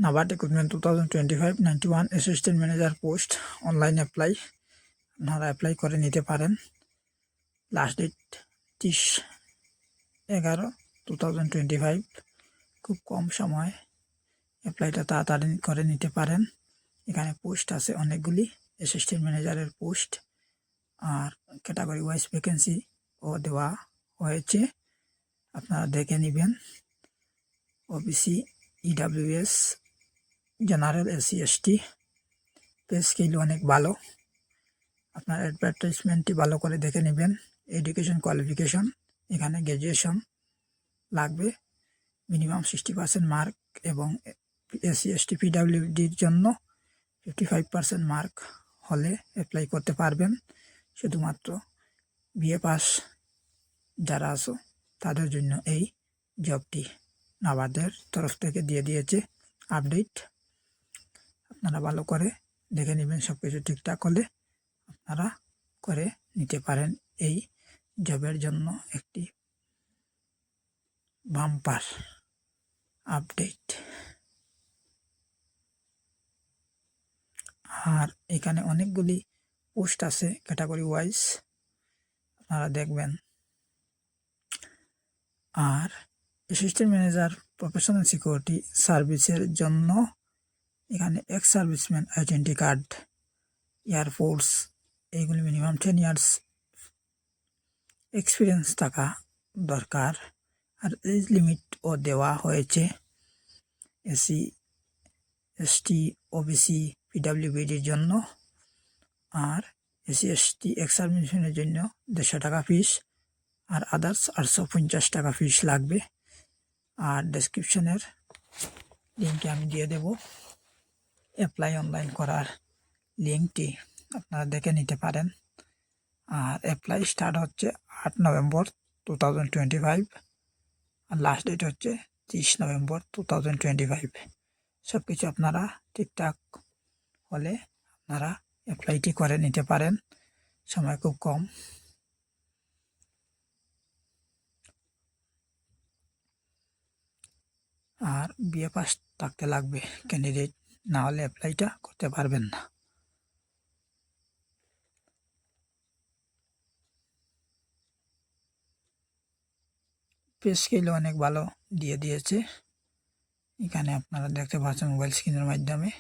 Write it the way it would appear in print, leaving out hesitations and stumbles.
NABARD Recruitment 2025 91 assistant manager post online apply আপনারা apply করে নিতে পারেন। Last date 30/11/2025। খুব কম সময় অ্যাপ্লাইটা তাড়াতাড়ি করে নিতে পারেন। এখানে পোস্ট আছে অনেকগুলি অ্যাসিস্ট্যান্ট ম্যানেজারের পোস্ট, আর ক্যাটাগরি ওয়াইজ ভ্যাকেন্সি ও দেওয়া হয়েছে, আপনারা দেখে নেবেন। OBC, EWS, general, SC ST. Pay scale অনেক ভালো, আপনার অ্যাডভার্টাইজমেন্টটি ভালো করে দেখে নেবেন। এডুকেশন কোয়ালিফিকেশন এখানে গ্র্যাজুয়েশন লাগবে, মিনিমাম 60% মার্ক, এবং এসসি এসটি পিডাব্লিউডির জন্য 55% মার্ক হলে অ্যাপ্লাই করতে পারবেন। শুধুমাত্র বিএ পাস যারা আছো তাদের জন্য এই জবটি নাবার্ডের তরফ থেকে দিয়ে দিয়েছে আপডেট। আপনারা ভালো করে দেখে নেবেন, সব কিছু ঠিকঠাক হলে আপনারা করে নিতে পারেন। এই জবের জন্য একটি বাম্পার আপডেট। আর এখানে অনেকগুলি পোস্ট আছে ক্যাটাগরি ওয়াইজ, আপনারা দেখবেন। আর অ্যাসিস্ট্যান্ট ম্যানেজার প্রফেশনাল সিকিউরিটি সার্ভিসের জন্য এখানে ex serviceman identity card, air force, এইগুলি মিনিমাম 10 ইয়ার্স এক্সপিরিয়েন্স থাকা দরকার। আর এজ লিমিটও দেওয়া হয়েছে এসসি এসটি ওবিসি পিডাব্লিউবিডির জন্য। আর এসসি এসটি এক্স সার্ভিসম্যানের জন্য 150 টাকা ফিস, আর আদার্স 850 টাকা ফিস লাগবে। আর ডেসক্রিপশনের লিঙ্কে আমি দিয়ে দেব অ্যাপ্লাই অনলাইন করার লিঙ্কটি, আপনারা দেখে নিতে পারেন। আর অ্যাপ্লাই স্টার্ট হচ্ছে 8 নভেম্বর 2025, আর লাস্ট ডেট হচ্ছে 30 নভেম্বর 2025। সব কিছু আপনারা ঠিকঠাক হলে আপনারা অ্যাপ্লাইটি করে নিতে পারেন, সময় খুব কম। আর বিএ পাস থাকতে লাগবে ক্যান্ডিডেট, না হলে অ্যাপ্লাইটা করতে পারবেন না। পে স্কেল অনেক ভালো দিয়ে দিয়েছে, এখানে আপনারা দেখতে পাচ্ছেন মোবাইল স্ক্রিনের মাধ্যমে।